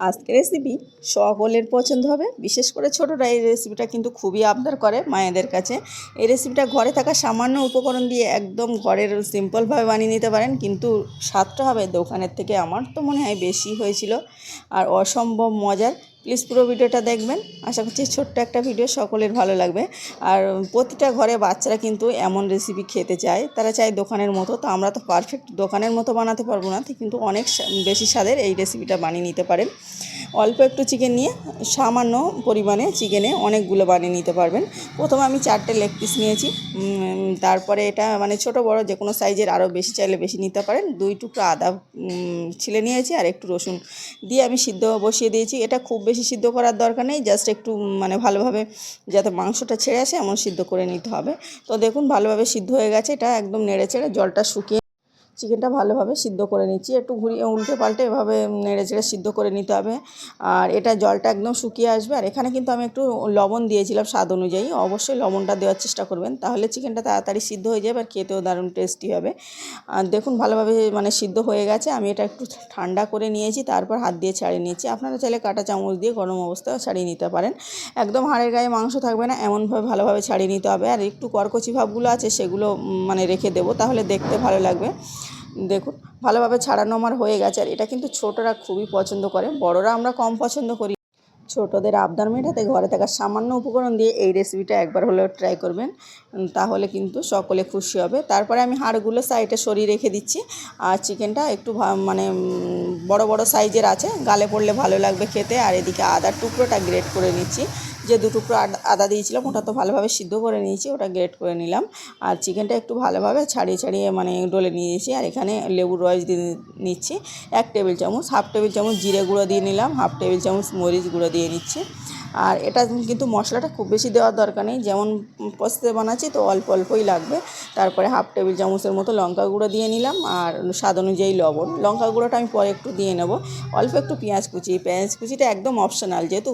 আজকের রেসিপি সকলের পছন্দ হবে, বিশেষ করে ছোটরা এই রেসিপিটা কিন্তু খুবই আবদার করে মায়েদের কাছে। এই রেসিপিটা ঘরে থাকা সামান্য উপকরণ দিয়ে একদম ঘরের সিম্পলভাবে বানিয়ে নিতে পারেন, কিন্তু স্বাদটা হবে দোকানের থেকে আমার তো মনে হয় বেশি হয়েছিল আর অসম্ভব মজার। প্লিজ পুরো ভিডিওটা দেখবেন, আশা করছি ছোট্ট একটা ভিডিও সকলের ভালো লাগবে। আর প্রতিটা ঘরে বাচ্চারা কিন্তু এমন রেসিপি খেতে চায়, তারা চায় দোকানের মতো। তো আমরা তো পারফেক্ট দোকানের মতো বানাতে পারবো না, কিন্তু অনেক বেশি স্বাদের এই রেসিপিটা বানিয়ে নিতে পারেন। অল্প একটু চিকেন নিয়ে সামান্য পরিমাণে চিকেনে অনেকগুলো বানিয়ে নিতে পারবেন। প্রথমে আমি 4টে লেগ পিস নিয়েছি, তারপরে এটা মানে ছোট বড় যে কোনো সাইজের, আরও বেশি চাইলে বেশি নিতে পারেন। 2 টুকরো আদা ছিলে নিয়েছি আর একটু রসুন দিয়ে আমি সিদ্ধ বসিয়ে দিয়েছি। এটা খুব বেশি সিদ্ধ করার দরকার নেই, জাস্ট একটু মানে ভালোভাবে যাতে মাংসটা ছেড়ে আসে এমন সিদ্ধ করে নিতে হবে। তো দেখুন ভালোভাবে সিদ্ধ হয়ে গেছে, এটা একদম নেড়ে চেড়ে জলটা শুকিয়ে চিকেনটা ভালোভাবে সিদ্ধ করে নিচ্ছি। একটু ঘুরিয়ে উল্টে পাল্টে এভাবে নেড়ে চেড়ে সিদ্ধ করে নিতে হবে। আর এটা জলটা একদম শুকিয়ে আসবে। আর এখানে কিন্তু আমি একটু লবণ দিয়েছিলাম স্বাদ অনুযায়ী, অবশ্যই লবণটা দেওয়ার চেষ্টা করবেন, তাহলে চিকেনটা তাড়াতাড়ি সিদ্ধ হয়ে যাবে আর খেতেও দারুণ টেস্টি হবে। আর দেখুন ভালোভাবে মানে সিদ্ধ হয়ে গেছে, আমি এটা একটু ঠান্ডা করে নিয়েছি, তারপর হাত দিয়ে ছাড়িয়ে নিয়েছি। আপনারা চাইলে কাঁটা চামচ দিয়ে গরম অবস্থায় ছাড়িয়ে নিতে পারেন। একদম হাড়ের গায়ে মাংস থাকবে না, এমনভাবে ভালোভাবে ছাড়িয়ে নিতে হবে। আর একটু কড়কচি ভাবগুলো আছে সেগুলো মানে রেখে দেবো, তাহলে দেখতে ভালো লাগবে। দেখুন ভালোভাবে ছাড়ানো আমার হয়ে গেছে। আর এটা কিন্তু ছোটরা খুবই পছন্দ করে, বড়রা আমরা কম পছন্দ করি। ছোটদের আবদার মেটাতে ঘরে থাকা সামান্য উপকরণ দিয়ে এই রেসিপিটা একবার হলেও ট্রাই করবেন, তাহলে কিন্তু সকলে খুশি হবে। তারপরে আমি হাড়গুলো সাইডে সরিয়ে রেখে দিচ্ছি। আর চিকেনটা একটু মানে বড় বড় সাইজের আছে, গালে পড়লে ভালো লাগবে খেতে। আর এদিকে আদার টুকরোটা গ্রেট করে নিচ্ছি, যে 2 টুকরো আদা দিয়েছিলাম ওটা তো ভালোভাবে সিদ্ধ করে নিয়েছি, ওটা গ্রেট করে নিলাম। আর চিকেনটা একটু ভালোভাবে ছাড়িয়ে ছাড়িয়ে মানে ডলে নিয়েছি। আর এখানে লেবুর রস দিয়ে নিচ্ছি 1 টেবিল চামচ, হাফ টেবিল চামচ জিরে গুঁড়ো দিয়ে নিলাম, হাফ টেবিল চামচ মরিচ গুঁড়ো দিয়ে নিচ্ছি। আর এটা কিন্তু মশলাটা খুব বেশি দেওয়ার দরকার নেই, যেমন পোস্তে বানাচ্ছি তো অল্প অল্পই লাগবে। তারপরে হাফ টেবিল চামচের মতো লঙ্কা গুঁড়ো দিয়ে নিলাম, আর স্বাদ অনুযায়ী লবণ। লঙ্কা গুঁড়োটা আমি পরে একটু দিয়ে নেব। অল্প একটু পেঁয়াজ কুচিটা একদম অপশনাল, যেহেতু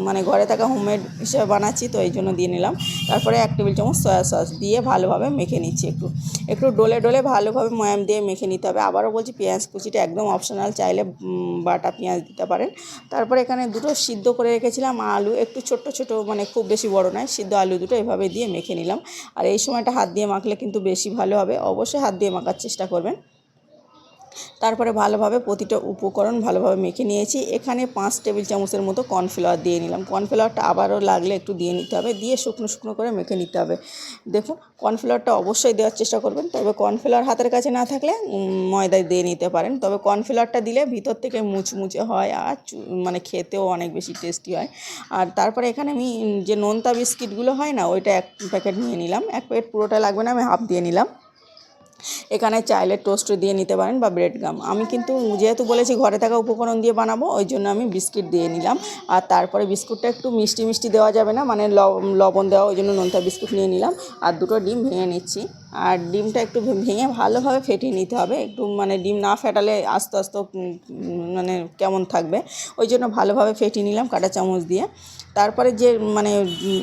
মানে ঘরে থাকা হোমমেড হিসেবে বানাচ্ছি তো এই জন্য দিয়ে নিলাম। তারপরে 1 টেবিল চামচ সয়া সস দিয়ে ভালোভাবে মেখে নিচ্ছি। একটু একটু ডলে ডলে ভালোভাবে ময়াম দিয়ে মেখে নিতে হবে। আবারও বলছি পেঁয়াজ কুচিটা একদম অপশনাল, চাইলে বাটা পেঁয়াজ দিতে পারেন। তারপরে এখানে 2টো সিদ্ধ করে রেখেছিলাম আলু, একটু ছোট্ট ছোট মানে খুব বেশি বড় নয়, সিদ্ধ আলু 2টো এভাবে দিয়ে মেখে নিলাম। আর এই সময়টা হাত দিয়ে মাখলে কিন্তু বেশি ভালো হবে, অবশ্যই হাত দিয়ে মাখার চেষ্টা করবেন। তারপরে ভালোভাবে প্রতিটা উপকরণ ভালোভাবে মেখে নিয়েছি। এখানে 5 টেবিল চামচের মতো কর্নফ্লাওয়ার দিয়ে নিলাম। কর্নফ্লাওয়ারটা আবারও লাগলে একটু দিয়ে নিতে হবে, দিয়ে শুকনো শুকনো করে মেখে নিতে হবে। দেখুন কর্নফ্লাওয়ারটা অবশ্যই দেওয়ার চেষ্টা করবেন, তবে কর্নফ্লাওয়ার হাতের কাছে না থাকলে ময়দা দিয়ে নিতে পারেন। তবে কর্নফ্লাওয়ারটা দিলে ভিতর থেকে মুচমুচে হয় আর মানে খেতেও অনেক বেশি টেস্টি হয়। আর তারপরে এখানে আমি যে নোনতা বিস্কিটগুলো হয় না, ওইটা 1 প্যাকেট নিয়ে নিলাম। 1 প্যাকেট পুরোটা লাগবে না, আমি হাফ দিয়ে নিলাম। এখানে চাইলে টোস্ট দিয়ে নিতে পারেন বা ব্রেড গাম। আমি কিন্তু যেহেতু বলেছি ঘরে থাকা উপকরণ দিয়ে বানাবো, ওই জন্য আমি বিস্কিট দিয়ে নিলাম। আর তারপরে বিস্কুটটা একটু মিষ্টি মিষ্টি দেওয়া যাবে না, মানে লবণ দেওয়া, ওই জন্য নোনতা বিস্কুট নিয়ে নিলাম। আর 2টো ডিম ভেঙে নিচ্ছি। আর ডিমটা একটু ভেঙে ভালোভাবে ফেটিয়ে নিতে হবে, একটু মানে ডিম না ফেটালে আস্তে আস্তে মানে কেমন থাকবে, ওই জন্য ভালোভাবে ফেটিয়ে নিলাম কাঁটা চামচ দিয়ে। তারপরে যে মানে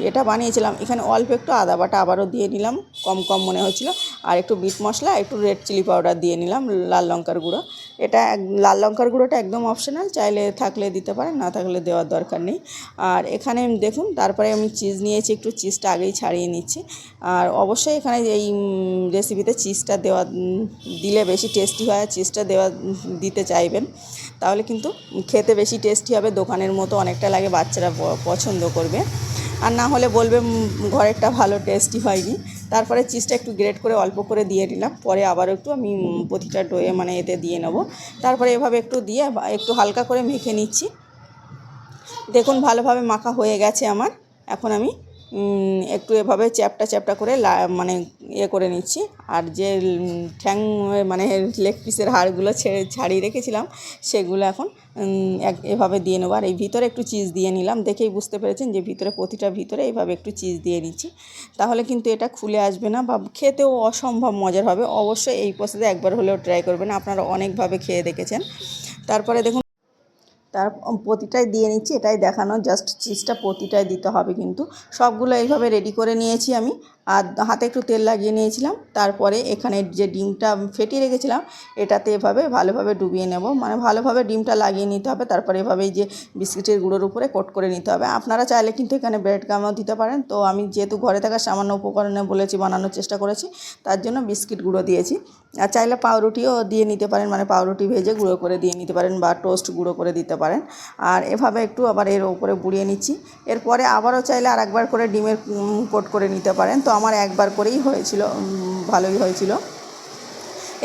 এটা বানিয়েছিলাম, এখানে অল্প একটু আদা বাটা আবারও দিয়ে নিলাম, কম কম মনে হচ্ছিলো। আর একটু বিট মশলা, একটু রেড চিলি পাউডার দিয়ে নিলাম, লাল লঙ্কার গুঁড়ো। এটা লাল লঙ্কার গুঁড়োটা একদম অপশনাল, চাইলে থাকলে দিতে পারেন, না থাকলে দেওয়ার দরকার নেই। আর এখানে দেখুন তারপরে আমি চিজ নিয়েছি, একটু চিজটা আগেই ছাড়িয়ে নিচ্ছি। আর অবশ্যই এখানে এই রেসিপিতে চিজটা দিলে বেশি টেস্টি হয়, চিজটা দিতে চাইবেন, তাহলে কিন্তু খেতে বেশি টেস্টি হবে, দোকানের মতো অনেকটা লাগে, বাচ্চারা পছন্দ করবে। আর না হলে বলবে ঘরেরটা ভালো টেস্টি হয়নি। তারপরে চিজটা একটু গ্রেট করে অল্প করে দিয়ে নিলাম, পরে আবার একটু আমি প্রতিটা ডোয়ে মানে এতে দিয়ে নেব। তারপরে এভাবে একটু দিয়ে একটু হালকা করে মেখে নিচ্ছি। দেখুন ভালোভাবে মাখা হয়ে গেছে আমার। এখন আমি একটু এভাবে চ্যাপটা চ্যাপটা করে মানে করে নিচ্ছি। আর যে ঠ্যাং মানে লেগ পিসের হাড়গুলো ছাড়িয়ে রেখেছিলাম, সেগুলো এখন এভাবে দিয়ে নেবো। আর এই ভিতরে একটু চিজ দিয়ে নিলাম, দেখেই বুঝতে পেরেছেন যে প্রতিটা ভিতরে এইভাবে একটু চিজ দিয়ে নিচ্ছি, তাহলে কিন্তু এটা খুলে আসবে না বা খেতেও অসম্ভব মজার হবে। অবশ্যই এই প্রসেসে একবার হলেও ট্রাই করবেন, আপনারা অনেকভাবে খেয়ে দেখেছেন। তারপরে দেখুন তার প্রতিটাই দিয়ে নিচ্ছি, এটাই দেখানো, জাস্ট চিজটা প্রতিটাই দিতে হবে কিন্তু। সবগুলো এইভাবে রেডি করে নিয়েছি আমি, আর হাতে একটু তেল লাগিয়ে নিয়েছিলাম। তারপরে এখানে যে ডিমটা ফেটিয়ে রেখেছিলাম এটাতে এভাবে ভালোভাবে ডুবিয়ে নেব, মানে ভালোভাবে ডিমটা লাগিয়ে নিতে হবে। তারপরে এভাবে এই যে বিস্কিটের গুঁড়োর উপরে কোট করে নিতে হবে। আপনারা চাইলে কিন্তু এখানে ব্রেড গামও দিতে পারেন, তো আমি যেহেতু ঘরে থাকা সামান্য উপকরণে বলেছি বানানোর চেষ্টা করেছি, তার জন্য বিস্কিট গুঁড়ো দিয়েছি। আর চাইলে পাউরুটিও দিয়ে নিতে পারেন, মানে পাউরুটি ভেজে গুঁড়ো করে দিয়ে নিতে পারেন, বা টোস্ট গুঁড়ো করে দিতে পারেন। আর এভাবে একটু আবার এর উপরে বুড়িয়ে নিচ্ছি। এরপরে আবারও চাইলে আর একবার করে ডিমের কোট করে নিতে পারেন। তো আমার একবার করেই হয়েছিল, ভালোই হয়েছিল।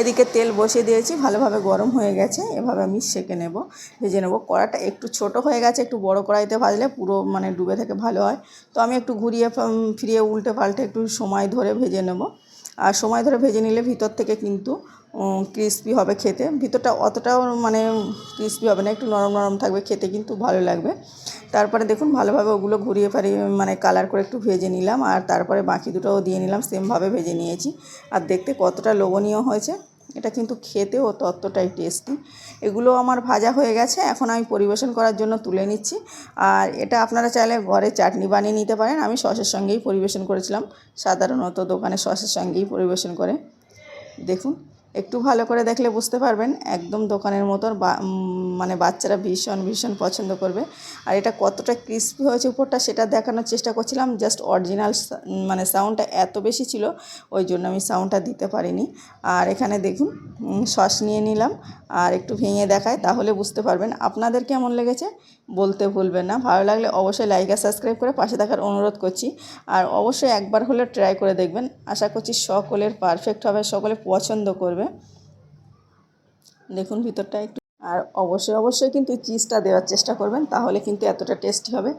এদিকে তেল বসিয়ে দিয়েছি, ভালোভাবে গরম হয়ে গেছে। এভাবে আমি সেঁকে নেব, ভেজে নেব। কড়াটা একটু ছোট হয়ে গেছে, একটু বড় কড়াইতে ভাজলে পুরো মানে ডুবে থেকে ভালো হয়। তো আমি একটু ঘুরিয়ে ফিরিয়ে উল্টে পাল্টে একটু সময় ধরে ভেজে নেব। আর সময় ধরে ভেজে নিলে ভিতর থেকে কিন্তু ক্রিস্পি হবে খেতে। ভিতরটা অতটাও মানে ক্রিস্পি হবে না, একটু নরম নরম থাকবে, খেতে কিন্তু ভালো লাগবে। তারপরে দেখুন ভালোভাবে ওগুলো ঘুরিয়ে ফারিয়ে মানে কালার করে একটু ভেজে নিলাম, আর তারপরে বাকি দুটোও দিয়ে নিলাম, সেমভাবে ভেজে নিয়েছি। আর দেখতে কতটা লোভনীয় হয়েছে, এটা কিন্তু খেতেও ততটাই টেস্টি। এগুলো আমার ভাজা হয়ে গেছে, এখন আমি পরিবেশন করার জন্য তুলে নিচ্ছি। আর এটা আপনারা চাইলে ঘরে চাটনি বানিয়ে নিতে পারেন। আমি সসের সঙ্গেই পরিবেশন করেছিলাম, সাধারণত দোকানে সসের সঙ্গেই পরিবেশন করে। দেখুন একটু ভালো করে দেখলে বুঝতে পারবেন, একদম দোকানের মতন, মানে বাচ্চারা ভীষণ ভীষণ পছন্দ করবে। আর এটা কতটা ক্রিস্পি হয়েছে উপরটা সেটা দেখানোর চেষ্টা করছিলাম, জাস্ট অরিজিনাল মানে সাউন্ডটা এত বেশি ছিল, ওই জন্য আমি সাউন্ডটা দিতে পারিনি। আর এখানে দেখুন সস নিয়ে নিলাম, আর একটু ভেঙে দেখায়, তাহলে বুঝতে পারবেন। আপনাদের কেমন লেগেছে বলতে ভুলবেন না। ভালো লাগলে অবশ্যই লাইক আর সাবস্ক্রাইব করে পাশে থাকার অনুরোধ করছি। আর অবশ্যই একবার হলে ট্রাই করে দেখবেন, আশা করছি সকলের পারফেক্ট হবে, সকলে পছন্দ করবে। দেখুন ভিতরটা একটু, আর অবশ্যই অবশ্যই কিন্তু চিজটা দেওয়ার চেষ্টা করবেন, তাহলে কিন্তু এতটা টেস্টি হবে।